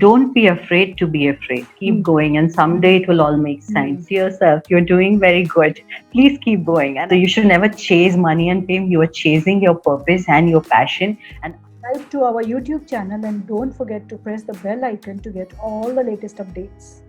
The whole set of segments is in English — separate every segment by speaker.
Speaker 1: don't be afraid to be afraid. Keep going, and someday it will all make sense. See yourself, you're doing very good. Please keep going. And so you should never chase money and fame. You are chasing your purpose and your passion. And
Speaker 2: subscribe to our YouTube channel and don't forget to press the bell icon to get all the latest updates.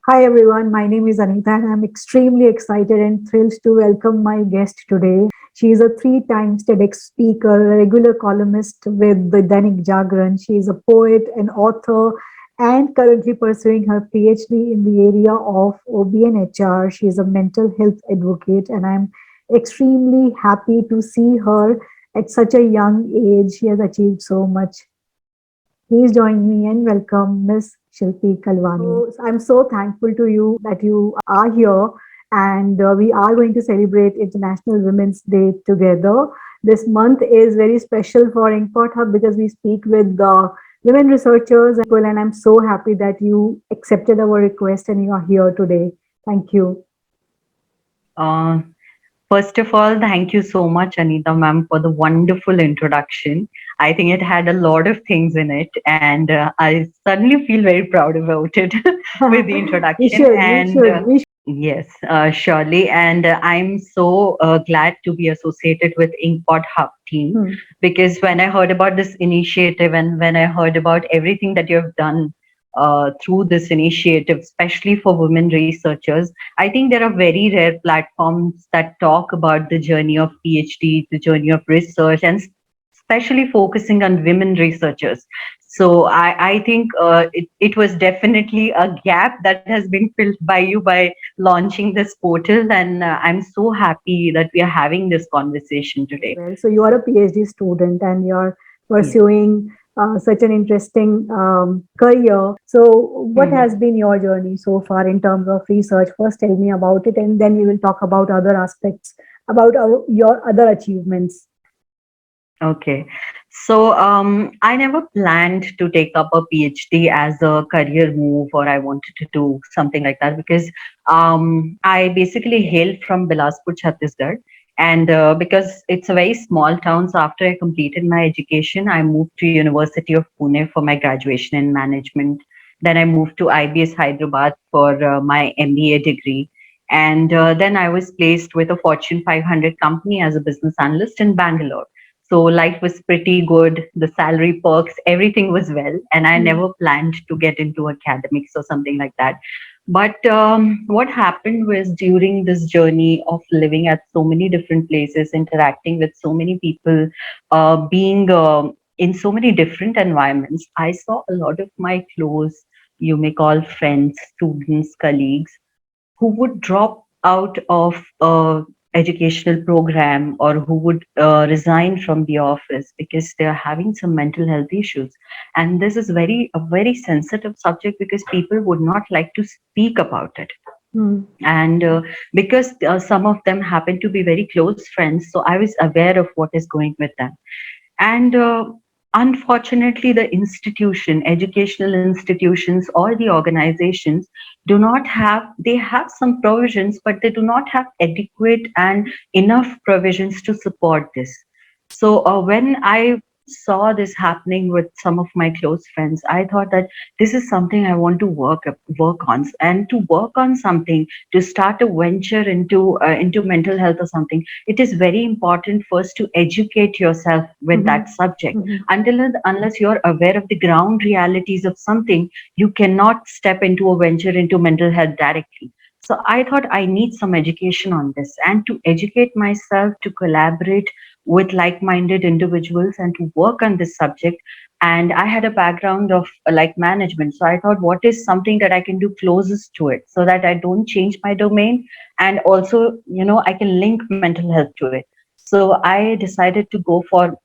Speaker 2: Hi everyone, my name is Anita and I'm extremely excited and thrilled to welcome my guest today. She is a 3-time TEDx speaker, a regular columnist with the Dainik Jagran. She is a poet, an author, and currently pursuing her PhD in the area of OB and HR. She is a mental health advocate, and I'm extremely happy to see her at such a young age. She has achieved so much. Please join me and welcome Miss Shilpi Kalwani. So, I'm so thankful to you that you are here, and we are going to celebrate International Women's Day together. This month is very special for Inkpot Hub because we speak with women researchers, and I'm so happy that you accepted our request and you are here today. Thank you.
Speaker 1: First of all, thank you so much, Anita ma'am, for the wonderful introduction. I think it had a lot of things in it, and I suddenly feel very proud about it with the introduction. Yes, surely. And I'm so glad to be associated with Inkpot Hub team because when I heard about this initiative and when I heard about everything that you have done through this initiative, especially for women researchers, I think there are very rare platforms that talk about the journey of PhD, the journey of research, and especially focusing on women researchers. So I think it was definitely a gap that has been filled by you by launching this portal. And I'm so happy that we are having this conversation today.
Speaker 2: Well, so you are a PhD student and you're pursuing such an interesting career. So what has been your journey so far in terms of research? First, tell me about it, and then we will talk about other aspects, about your other achievements.
Speaker 1: Okay. So I never planned to take up a PhD as a career move, or I wanted to do something like that because I basically hailed from Bilaspur, Chhattisgarh. And because it's a very small town, so after I completed my education, I moved to University of Pune for my graduation in management. Then I moved to IBS Hyderabad for my MBA degree. And then I was placed with a Fortune 500 company as a business analyst in Bangalore. So life was pretty good, the salary perks, everything was well. And I never planned to get into academics or something like that. But what happened was during this journey of living at so many different places, interacting with so many people, being in so many different environments, I saw a lot of my close, you may call friends, students, colleagues, who would drop out of educational program or who would resign from the office because they are having some mental health issues. And this is a very sensitive subject because people would not like to speak about it. And because some of them happen to be very close friends, so I was aware of what is going with them. And unfortunately, the institution, educational institutions or the organizations do not have, they have some provisions, but they do not have adequate and enough provisions to support this. So when I saw this happening with some of my close friends, I thought that this is something I want to work on, and to work on something, to start a venture into mental health or something. It is very important first to educate yourself with that subject. Until and unless you're aware of the ground realities of something, you cannot step into a venture into mental health directly. So I thought I need some education on this, and to educate myself, to collaborate with like-minded individuals and to work on this subject. And I had a background of like management. So I thought, what is something that I can do closest to it so that I don't change my domain? And also, I can link mental health to it. So I decided to go for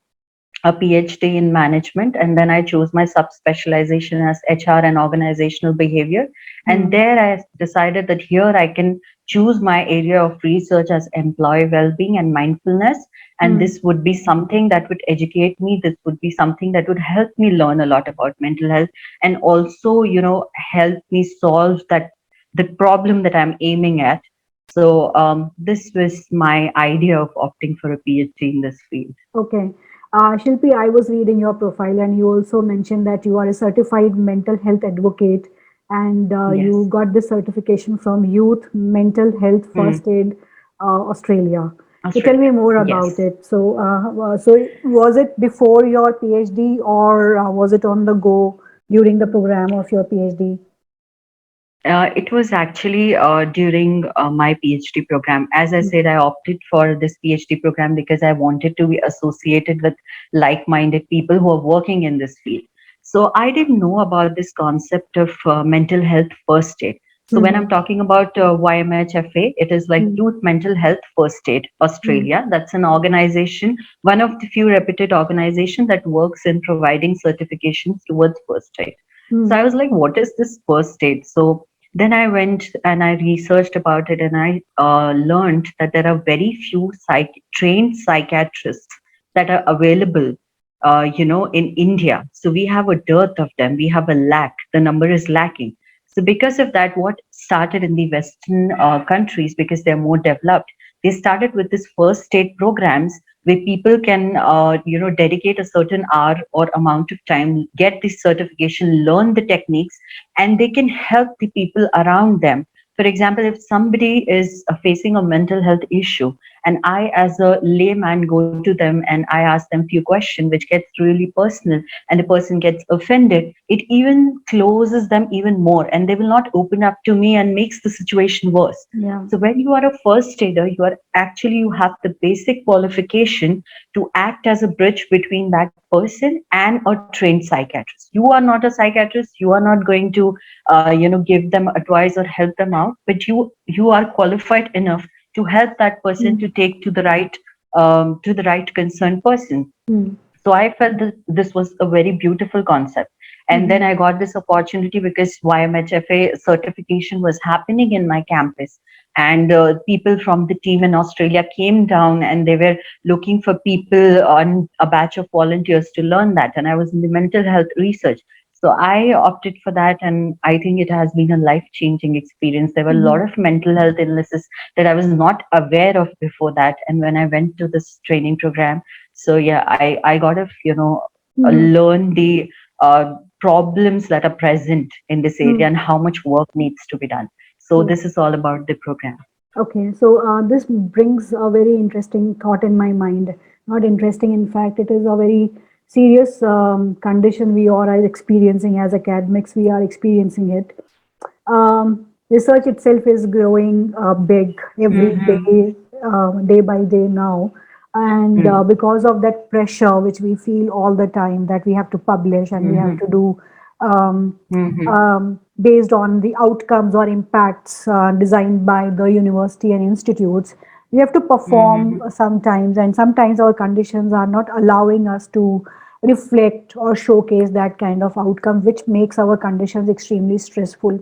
Speaker 1: a PhD in management, and then I chose my subspecialization as HR and Organisational behaviour. And there I decided that here I can choose my area of research as employee well-being and mindfulness. And this would be something that would educate me. This would be something that would help me learn a lot about mental health, and also, help me solve the problem that I'm aiming at. So this was my idea of opting for a PhD in this field.
Speaker 2: Okay. Shilpi, I was reading your profile, and you also mentioned that you are a certified mental health advocate, and you
Speaker 1: Yes.
Speaker 2: got this certification from Youth Mental Health
Speaker 1: Hmm.
Speaker 2: First Aid Australia. So tell me
Speaker 1: Australia.
Speaker 2: more about
Speaker 1: Yes.
Speaker 2: it. So was it before your PhD, or was it on the go during the program of your PhD?
Speaker 1: It was actually during my PhD program. As I said, I opted for this PhD program because I wanted to be associated with like minded people who are working in this field. So I didn't know about this concept of mental health first aid. So when I'm
Speaker 2: Mm-hmm.
Speaker 1: talking about YMHFA, it is like Youth Mental Health First Aid
Speaker 2: Mm-hmm.
Speaker 1: Australia. That's an organization, one of the few reputed organizations that works in providing certifications towards first aid. So I was like, what is this first aid? So then I went and I researched about it, and I learned that there are very few trained psychiatrists that are available, in India. So we have a dearth of them. We have a lack. The number is lacking. So because of that, what started in the Western countries, because they're more developed, they started with this first aid programs where people can, dedicate a certain hour or amount of time, get this certification, learn the techniques, and they can help the people around them. For example, if somebody is facing a mental health issue, and I, as a layman, go to them and I ask them few questions, which gets really personal, and the person gets offended, it even closes them even more, and they will not open up to me and makes the situation worse.
Speaker 2: Yeah.
Speaker 1: So when you are a first aider, you have the basic qualification to act as a bridge between that person and a trained psychiatrist. You are not a psychiatrist. You are not going to, give them advice or help them out, but you are qualified enough to help that person to take to the right concerned person.
Speaker 2: Mm-hmm.
Speaker 1: So I felt that this was a very beautiful concept. And then
Speaker 2: Mm-hmm.
Speaker 1: I got this opportunity because YMHFA certification was happening in my campus. And people from the team in Australia came down and they were looking for people on a batch of volunteers to learn that. And I was in the mental health research. So I opted for that. And I think it has been a life changing experience. There were a lot
Speaker 2: Mm-hmm.
Speaker 1: of mental health illnesses that I was not aware of before that. And when I went to this training program, so yeah, I got to
Speaker 2: Mm-hmm.
Speaker 1: learn the problems that are present in this area and how much work needs to be done. So
Speaker 2: Mm-hmm.
Speaker 1: this is all about the program.
Speaker 2: Okay, so this brings a very interesting thought in my mind. Not interesting, in fact, it is a very serious condition we all are experiencing as academics. We are experiencing it. Research itself is growing big every
Speaker 1: Mm-hmm.
Speaker 2: day, day by day now. And because of that pressure, which we feel all the time, that we have to publish and we have
Speaker 1: Mm-hmm.
Speaker 2: to do um,
Speaker 1: Mm-hmm.
Speaker 2: based on the outcomes or impacts designed by the university and institutes, we have to perform
Speaker 1: Mm-hmm.
Speaker 2: sometimes, and sometimes our conditions are not allowing us to reflect or showcase that kind of outcome, which makes our conditions extremely stressful.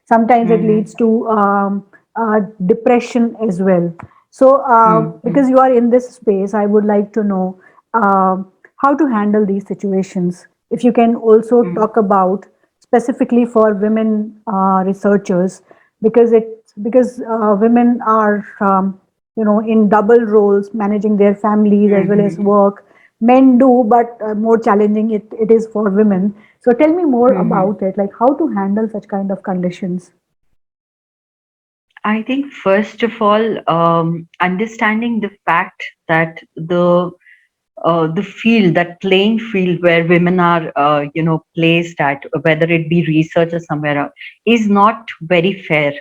Speaker 2: Sometimes it leads
Speaker 1: Mm-hmm.
Speaker 2: to depression as well. So,
Speaker 1: Mm-hmm.
Speaker 2: because you are in this space, I would like to know how to handle these situations. If you can also talk about specifically for women researchers, because women are in double roles, managing their families as well as
Speaker 1: Mm-hmm.
Speaker 2: work. Men do, but more challenging it is for women. So tell me more
Speaker 1: Mm-hmm.
Speaker 2: about it, like how to handle such kind of conditions.
Speaker 1: I think first of all, understanding the fact that the field, that playing field where women are, placed at, whether it be research or somewhere else, is not very fair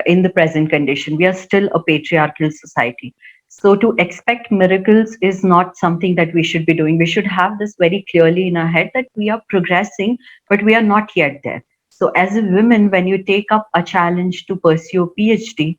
Speaker 1: in the present condition. We are still a patriarchal society. So to expect miracles is not something that we should be doing. We should have this very clearly in our head that we are progressing, but we are not yet there. So as a woman, when you take up a challenge to pursue a PhD,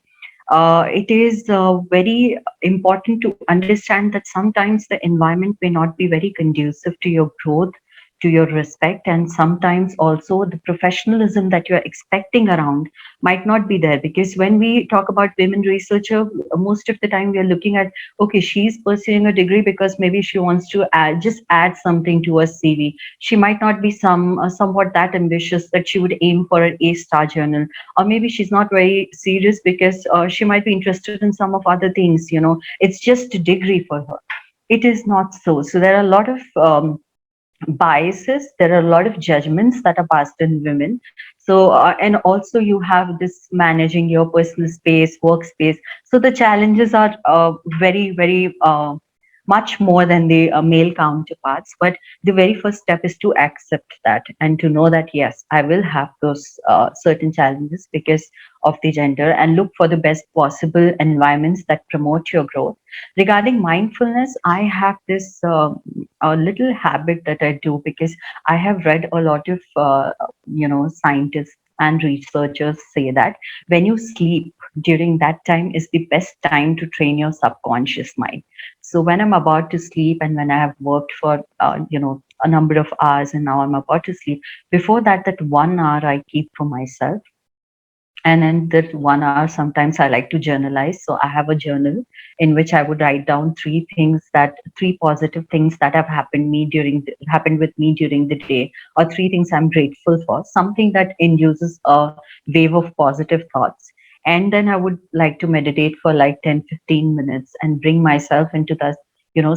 Speaker 1: it is very important to understand that sometimes the environment may not be very conducive to your growth, to your respect, and sometimes also the professionalism that you're expecting around might not be there. Because when we talk about women researcher, most of the time we are looking at, okay, she's pursuing a degree because maybe she wants to add something to her CV. She might not be somewhat that ambitious that she would aim for an A-star journal, or maybe she's not very serious because she might be interested in some of other things. It's just a degree for her. it is not so. So there are a lot of biases, there are a lot of judgments that are passed in women. So and also you have this managing your personal space, workspace. So the challenges are very much more than the male counterparts. But the very first step is to accept that and to know that yes, I will have those certain challenges because of the gender, and look for the best possible environments that promote your growth. Regarding mindfulness, I have this a little habit that I do, because I have read a lot of scientists and researchers say that when you sleep, during that time is the best time to train your subconscious mind. So when I'm about to sleep, and when I have worked for a number of hours, and now I'm about to sleep, before that, that 1 hour I keep for myself. And in that 1 hour, sometimes I like to journalize. So I have a journal in which I would write down three positive things that have happened with me during the day, or three things I'm grateful for, something that induces a wave of positive thoughts. And then I would like to meditate for like 10-15 minutes and bring myself into that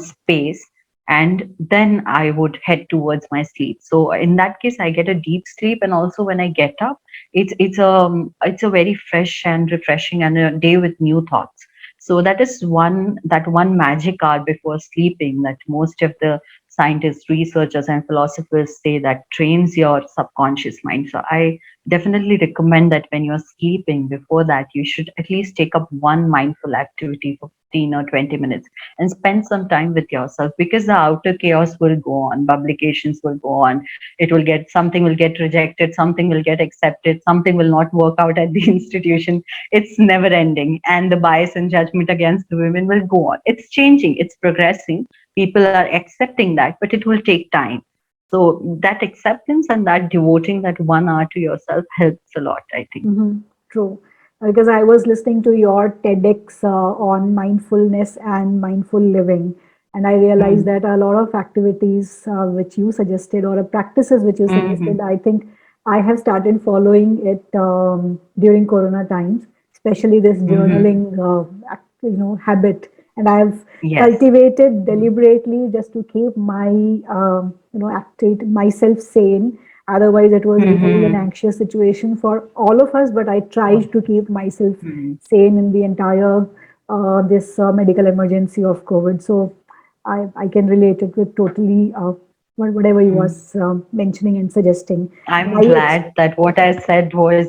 Speaker 1: space. And then I would head towards my sleep. So in that case, I get a deep sleep, and also when I get up, it's a very fresh and refreshing, and a day with new thoughts. So that one magic hour before sleeping, that most of the scientists, researchers, and philosophers say that trains your subconscious mind. So I definitely recommend that when you're sleeping, before that, you should at least take up one mindful activity for 15 or 20 minutes and spend some time with yourself, because the outer chaos will go on, publications will go on, it will get something will get rejected, something will get accepted, something will not work out at the institution. It's never ending, and the bias and judgment against the women will go on. It's changing, it's progressing, people are accepting that, but it will take time. So that acceptance and that devoting that 1 hour to yourself helps a lot, I think.
Speaker 2: Mhm. True. Because I was listening to your TEDx on mindfulness and mindful living, and I realized
Speaker 1: Mm.
Speaker 2: that a lot of activities which you suggested, or practices which you
Speaker 1: Hmm.
Speaker 2: suggested, I think I have started following it during Corona times, especially this
Speaker 1: Hmm.
Speaker 2: journaling, habit, and I have
Speaker 1: Yes.
Speaker 2: cultivated deliberately just to keep my, activate myself sane. Otherwise, it was really an
Speaker 1: Hmm.
Speaker 2: anxious situation for all of us. But I tried to keep myself
Speaker 1: Hmm.
Speaker 2: sane in the entire this medical emergency of COVID. So I can relate it with totally whatever you was mentioning and suggesting.
Speaker 1: I'm
Speaker 2: I
Speaker 1: glad that what I said was,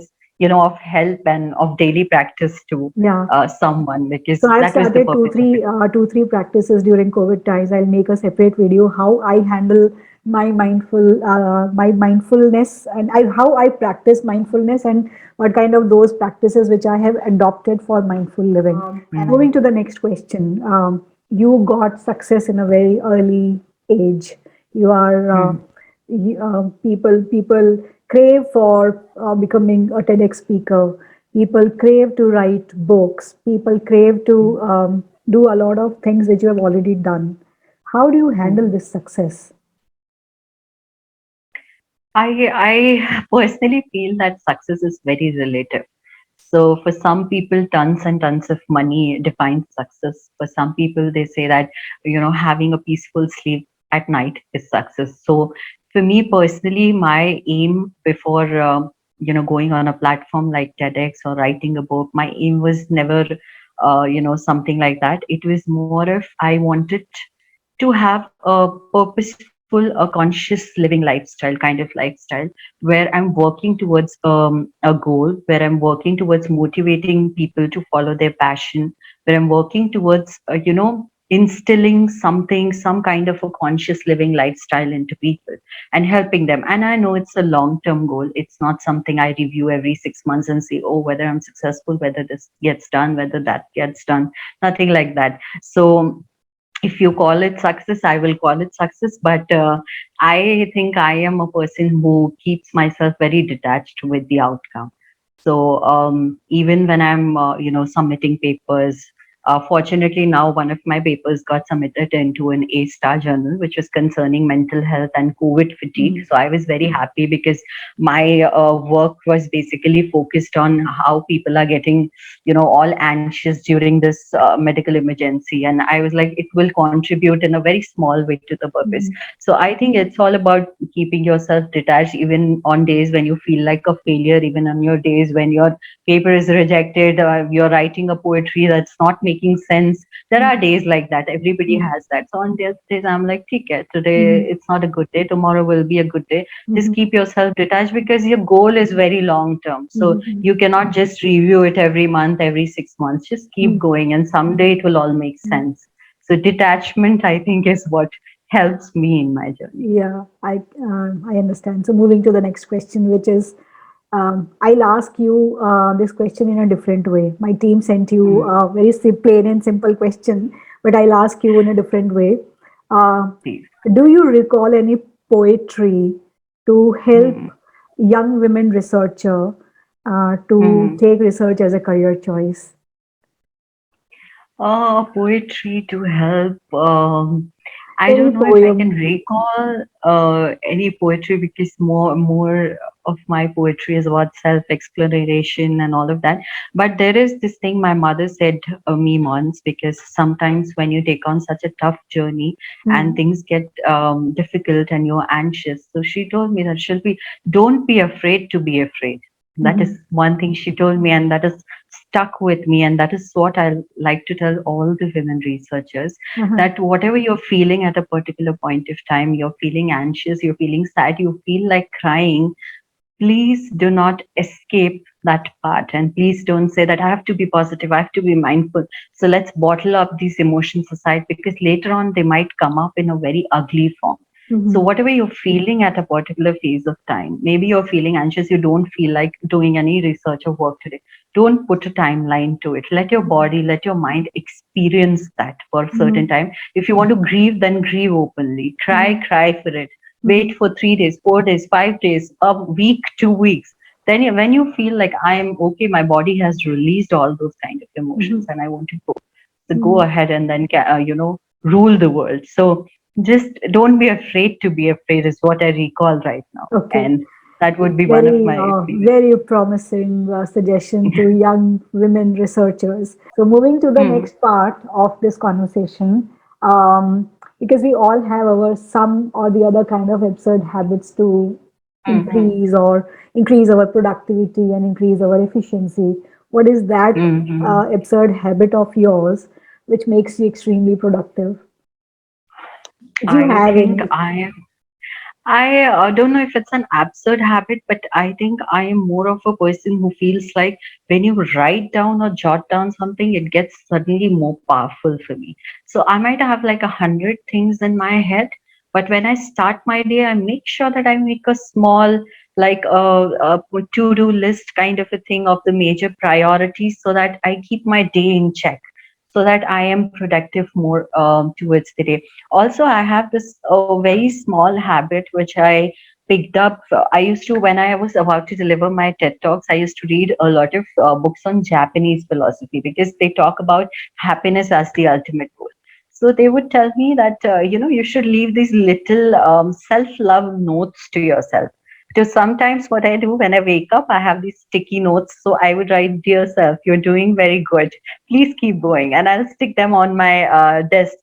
Speaker 1: of help and of daily practice to
Speaker 2: Yeah.
Speaker 1: someone, because
Speaker 2: So I've
Speaker 1: that was the
Speaker 2: started
Speaker 1: purpose of it.
Speaker 2: two, three practices during COVID times. I'll make a separate video how I handle my mindfulness, and how I practice mindfulness, and what kind of those practices which I have adopted for mindful living. And
Speaker 1: Mm.
Speaker 2: moving to the next question, you got success in a very early age. You are
Speaker 1: Mm.
Speaker 2: people crave for becoming a TEDx speaker. People crave to write books. People crave to do a lot of things which you have already done. How do you handle
Speaker 1: Mm.
Speaker 2: this success?
Speaker 1: I personally feel that success is very relative. So for some people, tons and tons of money defines success. For some people, they say that having a peaceful sleep at night is success. So for me personally, my aim before going on a platform like TEDx or writing a book, my aim was never something like that. It was more of I wanted to have a purposeful, a conscious living lifestyle, kind of lifestyle, where I'm working towards a goal, where I'm working towards motivating people to follow their passion, where I'm working towards, instilling something, some kind of a conscious living lifestyle into people and helping them. And I know it's a long term goal. It's not something I review every 6 months and say, oh, whether I'm successful, whether this gets done, whether that gets done, nothing like that. So if you call it success, I will call it success. But I think I am a person who keeps myself very detached with the outcome. So even when I'm submitting papers, Fortunately, now one of my papers got submitted into an A-star journal, which was concerning mental health and COVID fatigue.
Speaker 2: Mhm.
Speaker 1: So I was very happy because my work was basically focused on how people are getting, all anxious during this medical emergency. And I was like, it will contribute in a very small way to the purpose.
Speaker 2: Mhm.
Speaker 1: So I think it's all about keeping yourself detached, even on days when you feel like a failure, even on your days when your paper is rejected, you're writing a poetry that's not making sense. There are days like that. Everybody
Speaker 2: Mhm.
Speaker 1: has that. So on those days, I'm like, okay, today
Speaker 2: Mhm.
Speaker 1: it's not a good day. Tomorrow will be a good day. Just
Speaker 2: Mhm.
Speaker 1: keep yourself detached because your goal is very long term. So
Speaker 2: Mhm.
Speaker 1: you cannot just review it every month, every 6 months. Just keep
Speaker 2: Mhm.
Speaker 1: going, and someday it will all make
Speaker 2: Mhm.
Speaker 1: sense. So detachment, I think, is what helps me in my journey.
Speaker 2: Yeah, I understand. So moving to the next question, which is, I'll ask you this question in a different way. My team sent you
Speaker 1: Mm,
Speaker 2: a very plain and simple question, but I'll ask you in a different way. Uh,
Speaker 1: please.
Speaker 2: do you recall any poetry to help
Speaker 1: Mm,
Speaker 2: young women researcher to
Speaker 1: mm.
Speaker 2: take research as a career choice?
Speaker 1: Poetry to help. I
Speaker 2: Any
Speaker 1: don't know if I can
Speaker 2: poem?
Speaker 1: recall any poetry because more of my poetry is about self-exploration and all of that. But there is this thing my mother said me once, because sometimes when you take on such a tough journey and
Speaker 2: Hmm.
Speaker 1: things get difficult and you're anxious, so she told me that Shilpi, don't be afraid to be afraid. That is
Speaker 2: Hmm.
Speaker 1: one thing she told me, and that is stuck with me. And that is what I like to tell all the women researchers,
Speaker 2: Uh-huh.
Speaker 1: that whatever you're feeling at a particular point of time, you're feeling anxious, you're feeling sad, you feel like crying, please do not escape that part. And please don't say that I have to be positive, I have to be mindful. So let's bottle up these emotions aside, because later on they might come up in a very ugly form. So
Speaker 2: Hmm.
Speaker 1: whatever you're feeling at a particular phase of time, maybe you're feeling anxious, you don't feel like doing any research or work today. Don't put a timeline to it. Let your body, let your mind experience that for a certain
Speaker 2: Hmm.
Speaker 1: time. If you want to grieve, then grieve openly.
Speaker 2: Hmm.
Speaker 1: Cry for it.
Speaker 2: Hmm.
Speaker 1: Wait for 3 days, 4 days, 5 days, a week, 2 weeks. Then when you feel like I'm okay, my body has released all those kind of emotions
Speaker 2: Hmm.
Speaker 1: and I want to go. So go
Speaker 2: Hmm.
Speaker 1: ahead and then, rule the world. So just don't be afraid to be afraid is what I recall right now.
Speaker 2: Okay.
Speaker 1: And that would be one of
Speaker 2: Very,
Speaker 1: my experiences.
Speaker 2: very promising suggestion to young women researchers. So, moving to the
Speaker 1: Hmm.
Speaker 2: next part of this conversation, because we all have our some or the other kind of absurd habits to
Speaker 1: Hmm.
Speaker 2: increase our productivity and increase our efficiency. What is that
Speaker 1: Hmm.
Speaker 2: absurd habit of yours which makes you extremely productive? If you
Speaker 1: I
Speaker 2: have
Speaker 1: think
Speaker 2: any.
Speaker 1: I don't know if it's an absurd habit, but I think I am more of a person who feels like when you write down or jot down something, it gets suddenly more powerful for me. So I might have like 100 things in my head, but when I start my day, I make sure that I make a small, like a to-do list kind of a thing of the major priorities, so that I keep my day in check, so that I am productive more towards the day. Also, I have this very small habit which I picked up. I used to, when I was about to deliver my TED Talks, I used to read a lot of books on Japanese philosophy, because they talk about happiness as the ultimate goal. So they would tell me that, you should leave these little self-love notes to yourself. So sometimes what I do when I wake up, I have these sticky notes. So I would write, "Dear self, you're doing very good. Please keep going." And I'll stick them on my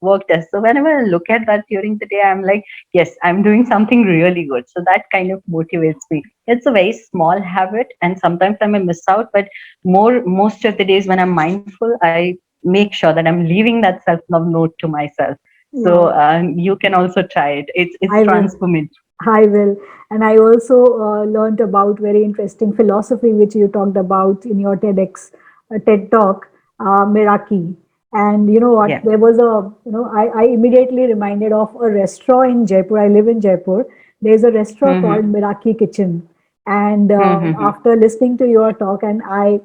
Speaker 1: work desk. So whenever I look at that during the day, I'm like, yes, I'm doing something really good. So that kind of motivates me. It's a very small habit, and sometimes I may miss out, but most of the days when I'm mindful, I make sure that I'm leaving that self love note to myself. So
Speaker 2: Wow.
Speaker 1: you can also try it. It's
Speaker 2: I will.
Speaker 1: transformative.
Speaker 2: I will. And I also learned about very interesting philosophy, which you talked about in your TEDx, TED talk, Meraki. And you know what?
Speaker 1: Yeah.
Speaker 2: There was I immediately reminded of a restaurant in Jaipur. I live in Jaipur. There's a restaurant called
Speaker 1: Mm-hmm.
Speaker 2: Meraki Kitchen. And
Speaker 1: Mm-hmm.
Speaker 2: after listening to your talk, and I,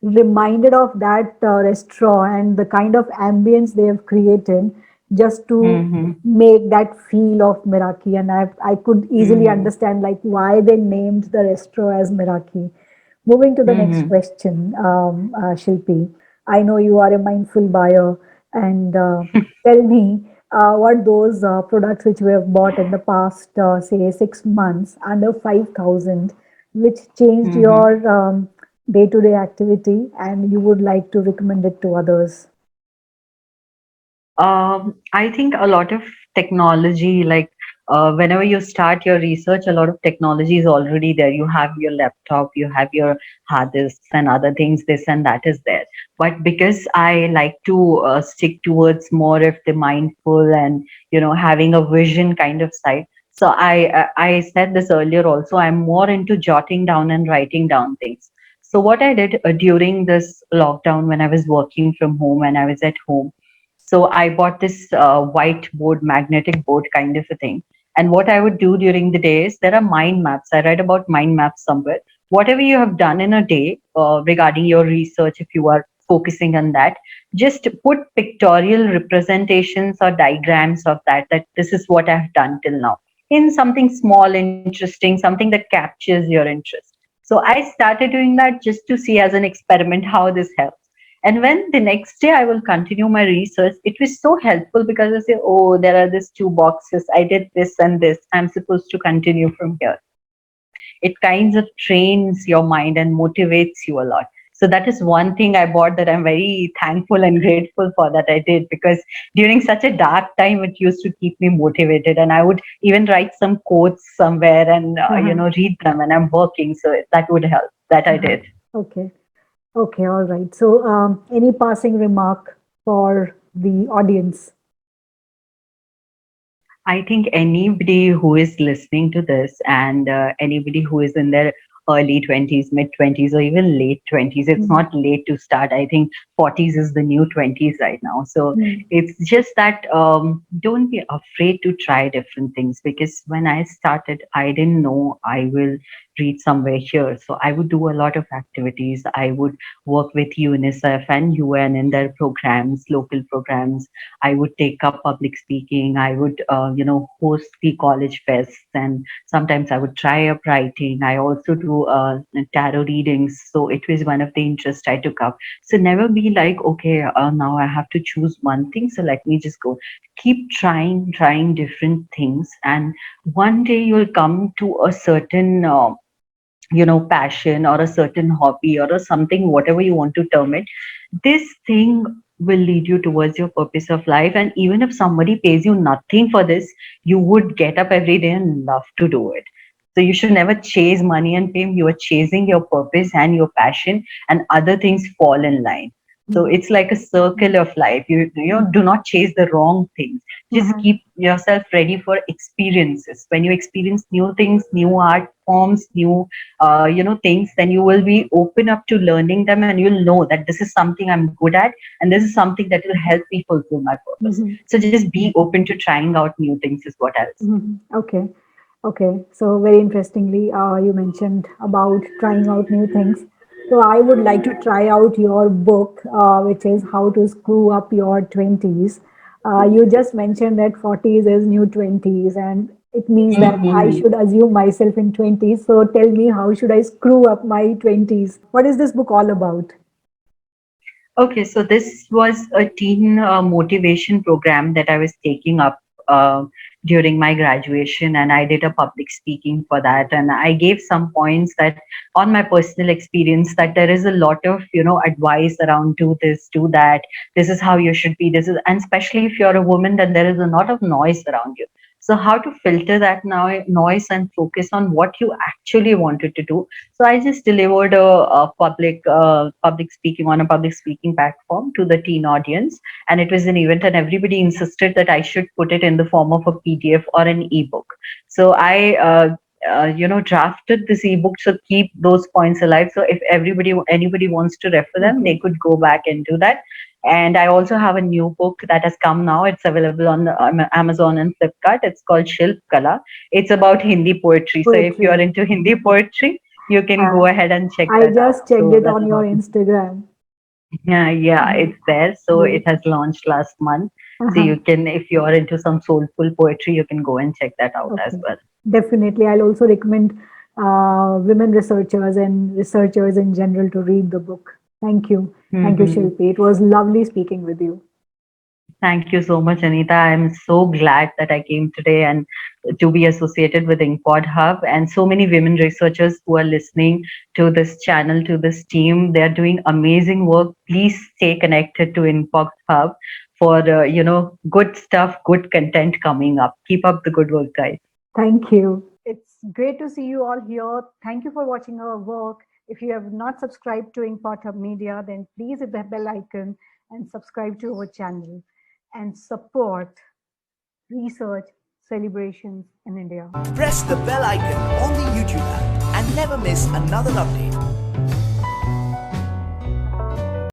Speaker 2: reminded of that restaurant and the kind of ambience they have created just to
Speaker 1: Mm-hmm.
Speaker 2: make that feel of Meraki. And I could easily
Speaker 1: Mm-hmm.
Speaker 2: understand like why they named the restaurant as Meraki. Moving to the next
Speaker 1: Mm-hmm.
Speaker 2: question, Shilpi. I know you are a mindful buyer, and tell me what those products which we have bought in the past, say 6 months, under 5,000, which changed
Speaker 1: Mhm.
Speaker 2: your day-to-day activity, and you would like to recommend it to others.
Speaker 1: I think a lot of technology, like whenever you start your research, a lot of technology is already there. You have your laptop, you have your hard disks and other things, this and that is there. But because I like to stick towards more of the mindful and, having a vision kind of side. So I said this earlier also, I'm more into jotting down and writing down things. So what I did during this lockdown when I was working from home and I was at home, so I bought this whiteboard, magnetic board kind of a thing. And what I would do during the day is there are mind maps. I read about mind maps somewhere. Whatever you have done in a day regarding your research, if you are focusing on that, just put pictorial representations or diagrams of that, that this is what I've done till now, in something small, interesting, something that captures your interest. So I started doing that just to see as an experiment how this helps. And when the next day I will continue my research, it was so helpful because I say, oh, there are these two boxes. I did this and this. I'm supposed to continue from here. It kinds of trains your mind and motivates you a lot. So that is one thing I bought that I'm very thankful and grateful for that I did, because during such a dark time, it used to keep me motivated. And I would even write some quotes somewhere and,
Speaker 2: Uh-huh.
Speaker 1: read them and I'm working. So that would help. That I
Speaker 2: Uh-huh.
Speaker 1: did.
Speaker 2: Okay. Okay. All right. So, any passing remark for the audience?
Speaker 1: I think anybody who is listening to this and anybody who is in their early 20s, mid 20s, or even late 20s, it's
Speaker 2: Mm,
Speaker 1: not late to start. I think 40s is the new 20s right now. So
Speaker 2: mm,
Speaker 1: it's just that don't be afraid to try different things, because when I started, I didn't know I will reach somewhere here. So I would do a lot of activities. I would work with UNICEF and UN in their programs, local programs. I would take up public speaking. I would, host the college fests, and sometimes I would try up writing. I also do tarot readings. So it was one of the interests I took up. So never be like, okay, now I have to choose one thing. So let me just go. Keep trying different things, and one day you'll come to a certain passion or a certain hobby or a something, whatever you want to term it. This thing will lead you towards your purpose of life. And even if somebody pays you nothing for this, you would get up every day and love to do it. So you should never chase money and fame. You are chasing your purpose and your passion, and other things fall in line. So
Speaker 2: mm,
Speaker 1: it's like a circle of life. You
Speaker 2: mm,
Speaker 1: do not chase the wrong things. Just
Speaker 2: uh-huh,
Speaker 1: keep yourself ready for experiences. When you experience new things, new art forms, new things, then you will be open up to learning them, and you'll know that this is something I'm good at, and this is something that will help me fulfill my purpose.
Speaker 2: mhm,
Speaker 1: So just be open to trying out new things is what I would say.
Speaker 2: mhm. Okay. Okay. So, very interestingly, you mentioned about trying out new things. So, I would like to try out your book, which is How to Screw Up Your 20s. You just mentioned that 40s is new 20s, and it means that I
Speaker 1: Mhm.
Speaker 2: should assume myself in 20s. So, tell me, how should I screw up my 20s? What is this book all about?
Speaker 1: Okay, so this was a teen motivation program that I was taking up during my graduation, and I did a public speaking for that. And I gave some points that, on my personal experience, that there is a lot of advice around, do this, do that. This is how you should be. This is, and especially if you're a woman, then there is a lot of noise around you. So how to filter that noise and focus on what you actually wanted to do. So I just delivered a public speaking on a public speaking platform to the teen audience, and it was an event, and everybody insisted that I should put it in the form of a PDF or an ebook. So I. Drafted this ebook, so keep those points alive. So if anybody wants to refer them,
Speaker 2: Okay.
Speaker 1: they could go back and do that. And I also have a new book that has come now. It's available on Amazon and Flipkart. It's called Shilp Kala. It's about Hindi poetry. So if you are
Speaker 2: Poetry.
Speaker 1: into Hindi poetry, you can
Speaker 2: Uh,
Speaker 1: go ahead and check
Speaker 2: I
Speaker 1: that out.
Speaker 2: just checked
Speaker 1: So
Speaker 2: it
Speaker 1: that
Speaker 2: on
Speaker 1: is
Speaker 2: your
Speaker 1: what.
Speaker 2: Instagram.
Speaker 1: Yeah,
Speaker 2: Uh-huh.
Speaker 1: it's there. So it
Speaker 2: Great.
Speaker 1: has launched last month. So
Speaker 2: Uh-huh.
Speaker 1: you can, if you are into some soulful poetry, you can go and check that out as
Speaker 2: Okay.
Speaker 1: well.
Speaker 2: Definitely. I'll also recommend women researchers and researchers in general to read the book. Thank you. Thank you,
Speaker 1: Hmm.
Speaker 2: Shilpi. It was lovely speaking with you.
Speaker 1: Thank you so much, Anita. I'm so glad that I came today and to be associated with Inkpod Hub and so many women researchers who are listening to this channel, to this team. They are doing amazing work. Please stay connected to Inkpod Hub for good stuff, good content coming up. Keep up the good work, guys.
Speaker 2: Thank you. It's great to see you all here. Thank you for watching our work. If you have not subscribed to Inkpot Hub Media, then please hit the bell icon and subscribe to our channel and support research celebrations in India.
Speaker 3: Press the bell icon on the YouTube app and never miss another update.